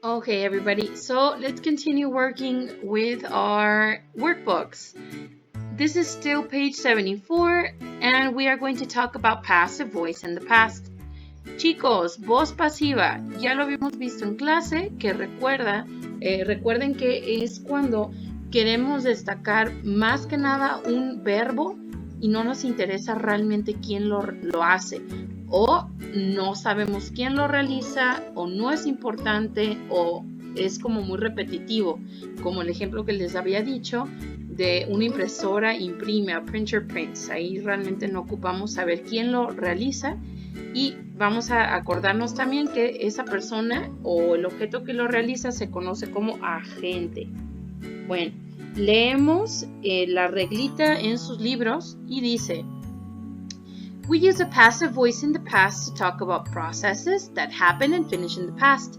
Okay, everybody, so let's continue working with our workbooks. This is still page 74, and we are going to talk about passive voice in the past. Chicos, voz pasiva, ya lo habíamos visto en clase, que recuerden que es cuando queremos destacar más que nada un verbo y no nos interesa realmente quién lo hace, o no sabemos quién lo realiza, o no es importante, o es como muy repetitivo, como el ejemplo que les había dicho de una impresora imprime, a printer prints. Ahí realmente no ocupamos saber quién lo realiza, y vamos a acordarnos también que esa persona o el objeto que lo realiza se conoce como agente. Bueno, leemos la reglita en sus libros y dice: We use a passive voice in the past to talk about processes that happen and finish in the past.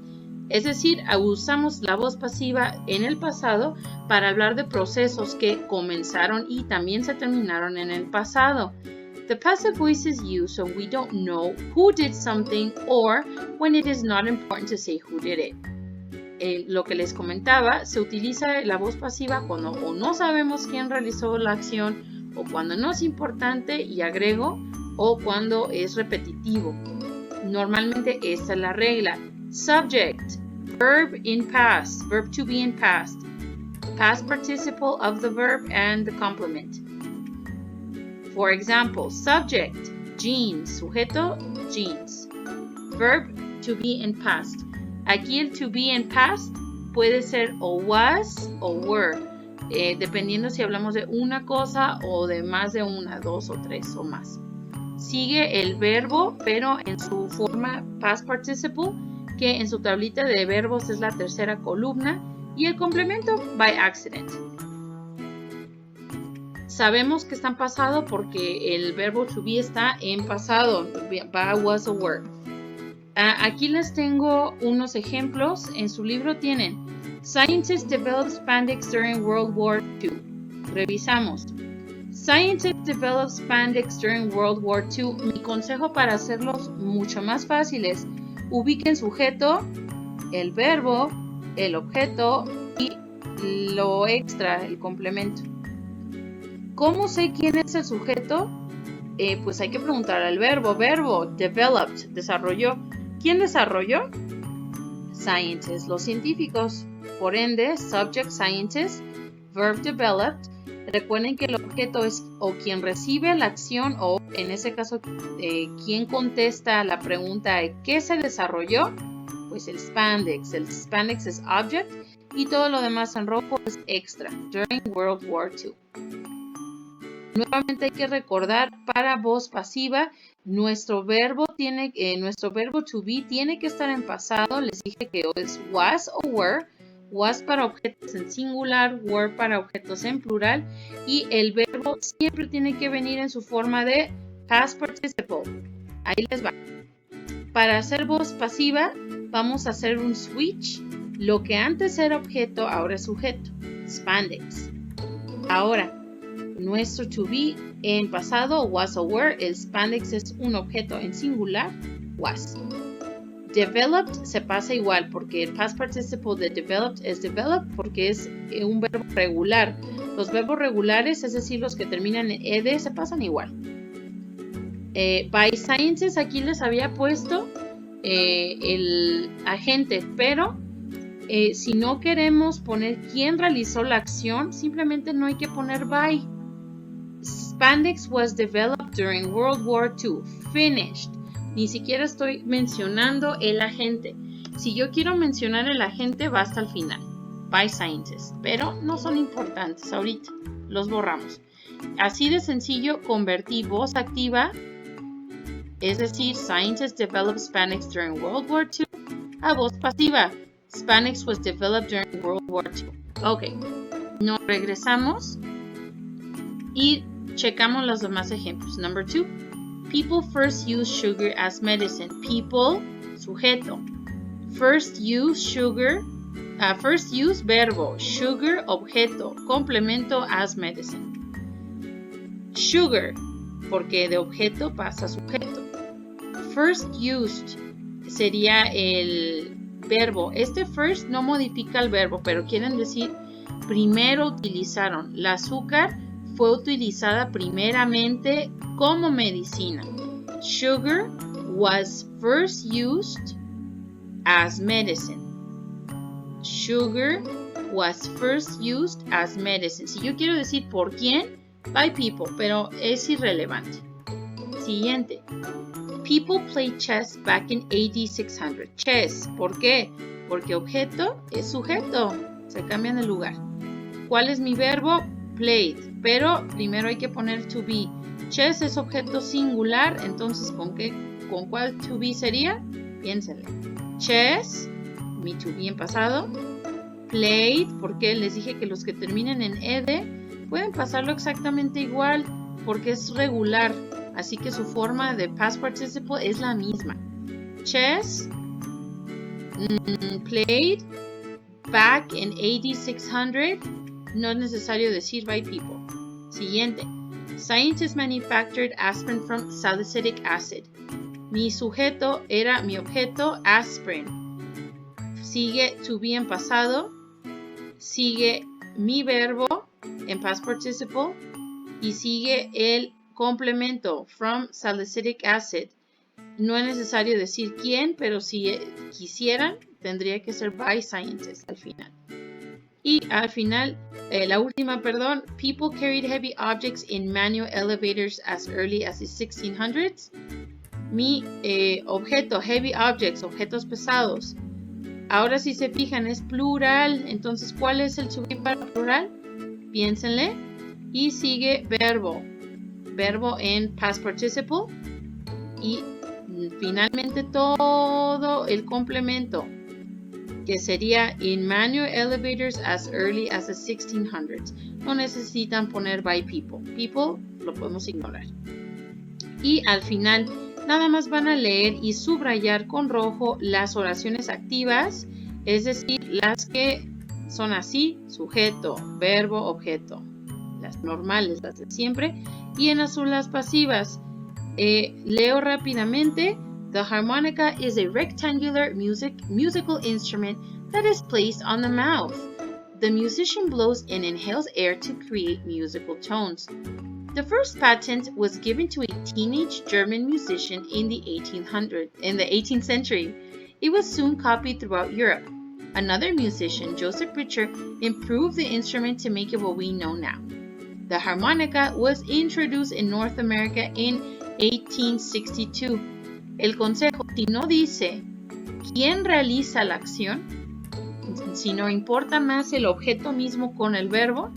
Es decir, usamos la voz pasiva en el pasado para hablar de procesos que comenzaron y también se terminaron en el pasado. The passive voice is used so we don't know who did something or when it is not important to say who did it. Lo que les comentaba, se utiliza la voz pasiva cuando o no sabemos quién realizó la acción, o cuando no es importante, y agrego, o cuando es repetitivo. Normalmente esta es la regla. Subject, verb in past, verb to be in past, past participle of the verb and the complement. For example, subject, jeans, sujeto, jeans. Verb, to be in past. Aquí el to be in past puede ser o was o were, dependiendo si hablamos de una cosa o de más de una, dos o tres o más. Sigue el verbo, pero en su forma past participle, que en su tablita de verbos es la tercera columna, y el complemento by accident. Sabemos que está en pasado porque el verbo to be está en pasado, by, was o were. Aquí les tengo unos ejemplos. En su libro tienen: Scientists developed spandex during World War II. Revisamos. Scientists developed spandex during World War II. Mi consejo para hacerlos mucho más fáciles: ubiquen sujeto, el verbo, el objeto y lo extra, el complemento. ¿Cómo sé quién es el sujeto? Pues hay que preguntar al verbo. Verbo, developed, desarrolló. ¿Quién desarrolló? Scientists, los científicos. Por ende, subject, scientists, verb, developed. Recuerden que el objeto es o quien recibe la acción, o en ese caso, quien contesta la pregunta de ¿qué se desarrolló? Pues el spandex. El spandex es object y todo lo demás en rojo es extra. During World War II. Nuevamente hay que recordar, para voz pasiva, nuestro verbo to be tiene que estar en pasado. Les dije que es was o were. Was para objetos en singular, were para objetos en plural, y el verbo siempre tiene que venir en su forma de past participle. Ahí les va. Para hacer voz pasiva vamos a hacer un switch. Lo que antes era objeto ahora es sujeto. Spandex. Ahora, nuestro to be en pasado, was o were, el spandex es un objeto en singular, was. Developed se pasa igual porque el past participle de developed es developed porque es un verbo regular. Los verbos regulares, es decir, los que terminan en ed, se pasan igual. By sciences, aquí les había puesto el agente, pero si no queremos poner quién realizó la acción, simplemente no hay que poner by. Spandex was developed during World War II. Finished. Ni siquiera estoy mencionando el agente. Si yo quiero mencionar el agente, va hasta el final. By scientists. Pero no son importantes ahorita. Los borramos. Así de sencillo convertí voz activa, es decir, scientists developed spandex during World War II, a voz pasiva. Spandex was developed during World War II. Ok. Nos regresamos y checamos los demás ejemplos. Number 2. People first use sugar as medicine. People, sujeto. First use sugar. First use verbo. Sugar, objeto. Complemento as medicine. Sugar, porque de objeto pasa a sujeto. First used sería el verbo. Este first no modifica el verbo, pero quieren decir primero utilizaron. La azúcar fue utilizada primeramente como medicina. Sugar was first used as medicine. Sugar was first used as medicine. Si yo quiero decir por quién, by people, pero es irrelevante. Siguiente. People played chess back in AD 600. Chess, ¿por qué? Porque objeto es sujeto. Se cambian de lugar. ¿Cuál es mi verbo? Played. Pero primero hay que poner to be. Chess es objeto singular, entonces ¿con cuál to be sería? Piénsenle. Chess, mi to be en pasado. Played, porque les dije que los que terminen en ed pueden pasarlo exactamente igual, porque es regular. Así que su forma de past participle es la misma. Chess, played, back in AD 600. No es necesario decir by people. Siguiente. Scientists manufactured aspirin from salicylic acid. Mi sujeto era mi objeto, aspirin. Sigue to be en pasado. Sigue mi verbo en past participle. Y sigue el complemento, from salicylic acid. No es necesario decir quién, pero si quisieran, tendría que ser by scientists al final. Y al final, la última, perdón, people carried heavy objects in manual elevators as early as the 1600s. Mi objeto, heavy objects, objetos pesados. Ahora si se fijan es plural, entonces ¿cuál es el to be para plural? Piénsenle. Y sigue verbo. Verbo en past participle. Y finalmente todo el complemento, que sería in manual elevators as early as the 1600s. No necesitan poner by people. People lo podemos ignorar. Y al final nada más van a leer y subrayar con rojo las oraciones activas, es decir, las que son así, sujeto, verbo, objeto. Las normales, las de siempre. Y en azul las pasivas. Leo rápidamente. The harmonica is a rectangular musical instrument that is placed on the mouth. The musician blows and inhales air to create musical tones. The first patent was given to a teenage German musician in the 18th century. It was soon copied throughout Europe. Another musician, Joseph Richter, improved the instrument to make it what we know now. The harmonica was introduced in North America in 1862. El consejo, si no dice quién realiza la acción, si no importa más el objeto mismo con el verbo,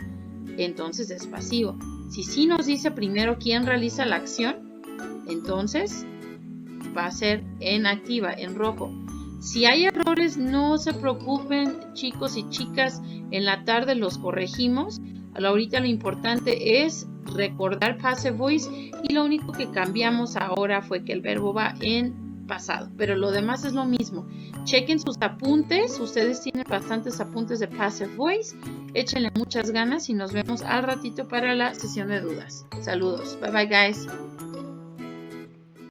entonces es pasivo. Si sí nos dice primero quién realiza la acción, entonces va a ser en activa, en rojo. Si hay errores, no se preocupen, chicos y chicas, en la tarde los corregimos. Ahorita lo importante es recordar passive voice y lo único que cambiamos ahora fue que el verbo va en pasado, pero lo demás es lo mismo. Chequen sus apuntes, ustedes tienen bastantes apuntes de passive voice, échenle muchas ganas y nos vemos al ratito para la sesión de dudas. Saludos, bye bye guys.